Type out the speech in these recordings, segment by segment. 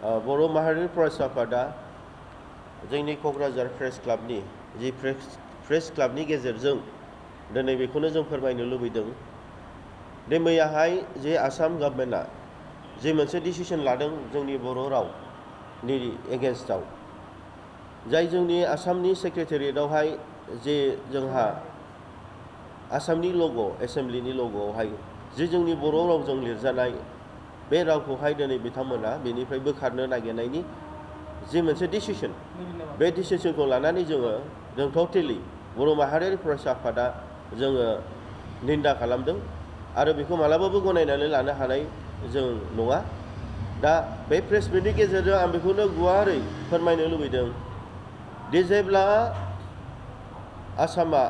बर' माहारिनि फरायसा आफादा जोंनि क'क्राझार प्रेस क्लाबनि जि प्रेस क्लाबनि गेजेरजों दिनै बेखौनो जों फोरमायनो लुबैदों दि मैयाहाय जे आसाम गभर्नमेन्टआ जे मोनसे डिसिसन लादों जोंनि बर' रावनि एगेन्स्टआव जाय जोंनि आसामनि सेक्रेटारियेटआवहाय जे जोंहा आसामनि लग' एसेम्ब्लिनि लग'आवहाय जे जोंनि बर' रावजों लिरजानाय बे रावखौहाय दिनै बिथांमोना बेनिफ्राय बोखारनो नागिरनायनि जि मोनसे डिसिसन बे डिसिसनखौ लानानै जों टटेलि बर' माहारियारि फरायसा आफादा जोङो निन्दा खालामदों आरो बेखौ मालाबाबो गनायनानै लानो हानाय जों नङा। दा बे प्रेस मिटनि गेजेरजों आं बेखौनो गुवारै फोरमायनो लुबैदों दि जेब्ला आसामा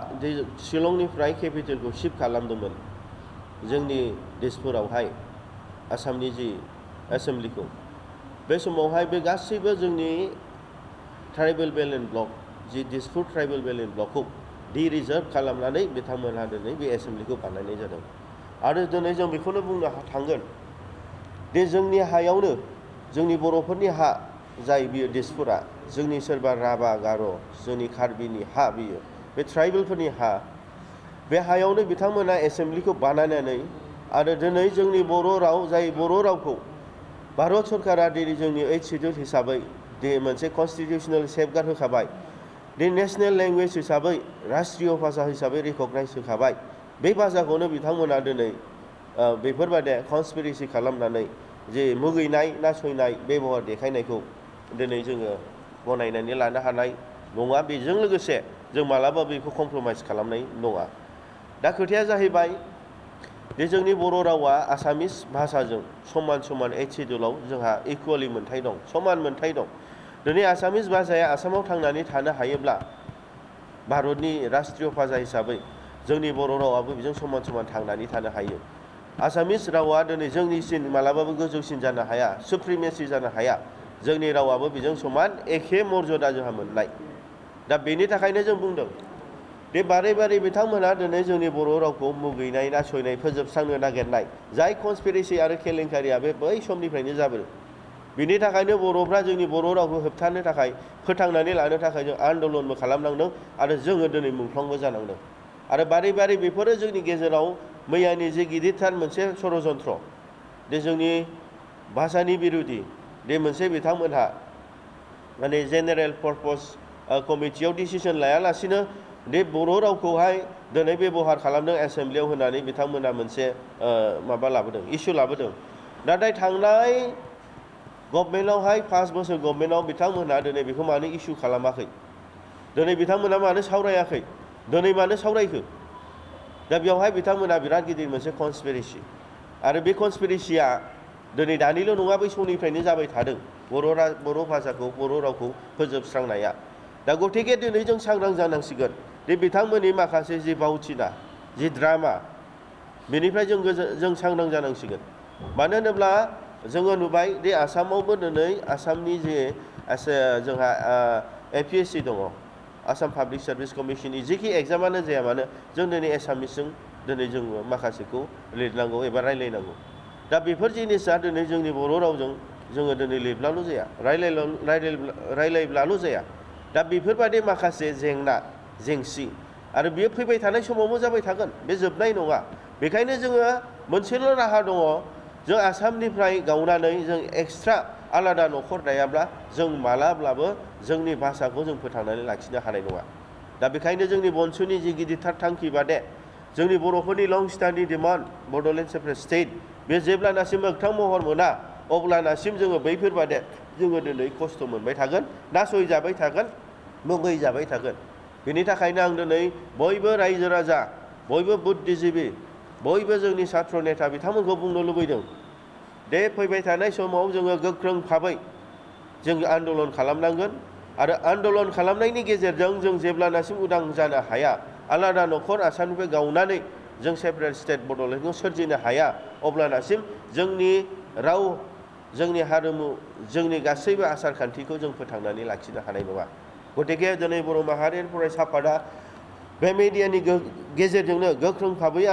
शिलंनिफ्राय केपिटेलखौ शिफ्ट खालामदोंमोन जोंनि दिसपुरावहाय आसामनि जि एसेम्ब्लिखौ बे समावहाय बे गासैबो जोंनि ट्राइबेल बेल्ट एन्ड ब्लक जि दिसपुर ट्राइबेल बेल्ट एन्ड ब्लकखौ रिजार्भ खालामनानै बिथांमोनहा दिनै बे एसेम्ब्लिखौ बानायनाय जादों आरो दिनै जों बेखौनो बुंनो थांगोन दि जोंनि हायावनो जोंनि बर'फोरनि हा जाय बियो दिसपुरा जोंनि सोरबा राभा गार' जोंनि कार्बिनि हा बियो बे ट्राइबेलफोरनि हा बे हायावनो बिथांमोना एसेम्ब्लिखौ बानायनानै आरो दिनै जोंनि बर' राव जाय बर' रावखौ भारत सरकारा दिनै जोंनि 8th शिड्युल हिसाबै दि मोनसे कन्स्टिटिउसनेल सेफगार्ड होखाबाय दि नेशनेल लेंगुवेज हिसाबै राष्ट्रीय भाषा हिसाबै रिकगनाइज होखाबाय बे भाषाखौनो बिथांमोना दिनै बेफोरबादि कनस्पिरेसि खालामनानै जे मुगैनाय नासयनाय बेबहार देखायनायखौ दिनै जोङो गनायनानै लानो हानाय नङा। बेजों लोगोसे जों मालाबा बेखौ कमप्रमाइज खालामनाय नङा। दा खोथाया जाहैबाय दि जोंनि बर' रावा आसामिस भाषाजों समान 8th शिड्युलाव जोंहा इकुवेलि मोनथाय दं, समान मोनथाय दं। दिनै आसामिस भाषाया आसामाव थांनानै थानो हायोब्ला भारतनि राष्ट्रीय भाषा हिसाबै जोंनि बर' रावाबो बेजों समान थांनानै थानो हायो। आसामिस रावा दिनै जोंनिसिन मालाबाबो गोजौसिन जानो हाया, सुप्रिमेसि जानो हाया। जोंनि रावाबो बेजों समान एखे मर्यादा जोंहा मोननाय। दा बेनि थाखायनो जों बुंदों दि बारे बारे बिथांमोना दिनै जोंनि बर' रावखौ मुगैनाय नासयनाय फोजोबस्रांनो नागिरनाय जाय कनस्पिरेसि आरो केलेंकारिया बे बै समनिफ्रायनो जाबोदों। बिनि थाखायनो बर'फ्रा जोंनि बर' रावखौ होबथानो थाखाय फोथांनानै लानो थाखाय जों आन्दलनबो खालामनांदों आरो जोङो दिनै मुंख्लंबो जानांदों। आरो बारे बारे बेफोरो जोंनि गेजेराव मैयानि जे गिदिरथार मोनसे षड़यन्त्र दि जोंनि भाषानि बिरुदि दि मोनसे बिथांमोनहा माने जेनेरेल पार्पस कमिटियाव डिसिसन लायालासिनो दि बर' रावखौहाय दिनै बेबहार खालामदों एसेम्ब्लियाव होनानै बिथांमोना मोनसे माबा लाबोदों, इसु लाबोदों। नाथाय थांनाय गभर्नमेन्टआवहाय 5 बोसोर गभर्नमेन्टआव बिथांमोनहा दिनै बेखौ मानो इसु खालामाखै, दिनै बिथांमोना मानो सावरायाखै, दिनै मानो सावरायखो? दा बेवहाय बिथांमोना बिराद गिदिर मोनसे कनस्पिरेसि आरो बे कनस्पिरेसिया दिनै दानिल' नङा बै समनिफ्रायनो जाबाय थादों बर' भाषाखौ बर' रावखौ फोजोबस्रांनाया। दा गथिखे दिनै जों सांग्रां जानांसिगोन दि बिथांमोननि माखासे जि बावथिना जि ड्रामा बेनिफ्राय जों सांग्रां जानांसिगोन। मानो होनोब्ला जोङो नुबाय दि आसामावबो दिनै आसामनि जे जोंहा APSC दङ, आसाम पाब्लिक सार्भिस कमिसननि जेखि एग्जामानो जाया मानो जों दिनै एसामिसजों दिनै जोङो माखासेखौ लिरनांगौ एबा रायलायनांगौ। दा बेफोर जिनिसा दिनै जोंनि बर' रावजों जोङो दिनै लिरब्लाल' जाया, रायलायब्लाल' जाया। दा बेफोरबादि माखासे जेंना जेंसि आरो बेयो फैबाय थानाय समावबो जाबाय थागोन, बे जोबनाय नङा। बेखायनो जोङो मोनसेल' राहा दङ, जों आसामनिफ्राय गावनानै जों एक्सट्रा आलादा न'खर दायाब्ला जों मालाब्लाबो जोंनि भाषाखौ जों फोथांनानै लाखिनो हानाय नङा। दा बेखायनो जोंनि बनसुनि जि गिदिरथार थांखि बादे जोंनि बर'फोरनि लं स्टारनि डिमान्ड बड'लेण्ड सेपारेट स्टेट बे जेब्लानासिम मोगथां महर मोना अब्लानासिम जोङो बैफोरबादे जोङो दिनै खस्थ' मोनबाय थागोन, नासयजाबाय थागोन, मुगैजाबाय थागोन। बेनि थाखायनो आं दिनै बयबो रायजो राजा, बयबो बुद्धिजिबि, बयबो जोंनि सात्र नेता बिथांमोनखौ बुंनो लुबैदों दे फैबाय थानाय समाव जोङो गोख्रों भाबै जों आन्दलन खालामनांगोन आरो आन्दलन खालामनायनि गेजेरजों जों जेब्लानासिम उदां जानो हाया, आलादा न'खर आसामनिफ्राय गावनानै जों सेपारेट स्टेट बड'लेण्डखौ सोरजिनो हाया अब्लानासिम जोंनि राव, जोंनि हारिमु, जोंनि गासैबो आसार खान्थिखौ जों फोथांनानै लाखिनो हानाय नङा। गतिके दिनै बर' माहारियारि फरायसा आफादा बे मिडियानि गेजेरजोंनो गोख्रों भाबै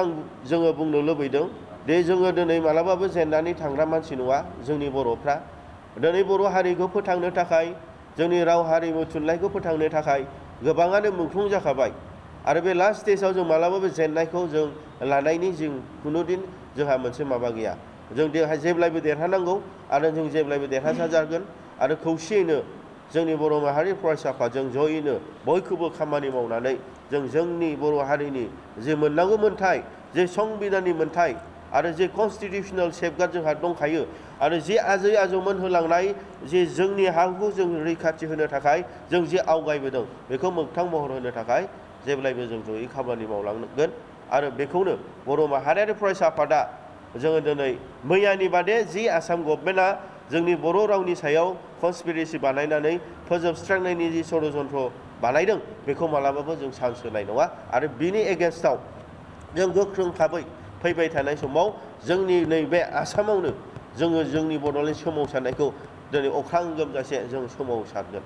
जोङो बुंनो लुबैदों दि जोङो दिनै मालाबाबो जेननानै थांग्रा मानसि नङा जोंनि बर'फ्रा। दिनै बर' हारिखौ फोथांनो थाखाय जोंनि राव हारिमु थुनलाइखौ फोथांनो थाखाय गोबाङानो मुंख्लं जाखाबाय आरो बे लास्ट स्टेजाव जों मालाबाबो जेननायखौ जों लानायनि जों खुनुदिन जोंहा मोनसे माबा गैया। जों जेब्लायबो देरहानांगौ आरो जों जेब्लायबो देरहासार जागोन आरो खौसेयैनो जोंनि बर' माहारि फरायसा आफादजों जयैनो बयखौबो खामानि मावनानै जों जोंनि बर' हारिनि जे मोननांगौ मोन्थाय जे संबिधाननि मोन्थाय आरो जे कनस्टिटिउसनेल सेफगार्ड जोंहा दंखायो आरो जे आजै आजौमोन होलांनाय जे जोंनि हाखौ जों रैखाथि होनो थाखाय जों जे आवगायबोदों बेखौ मोगथां महर होनो थाखाय जेब्लायबो जों जयै खामानि मावलांगोन आरो बेखौनो बर' माहारियारि फरायसा आफादा जोङो दिनै मैयानि बादे जि आसाम गभर्नमेन्टआ जोंनि बर' रावनि सायाव कनस्पिरेसि बानायनानै फोजोबस्रांनायनि जि षड़यन्त्र बानायदों बेखौ मालाबाबो जों चान्स होनाय नङा आरो बिनि एगेन्स्टआव जों गोख्रों भाबै फैबाय थानाय समाव जोंनि नैबे आसामावनो जोङो जोंनि बड'लेण्ड सोमावसारनायखौ दिनै अख्रां गोमजासे जों सोमावसारगोन।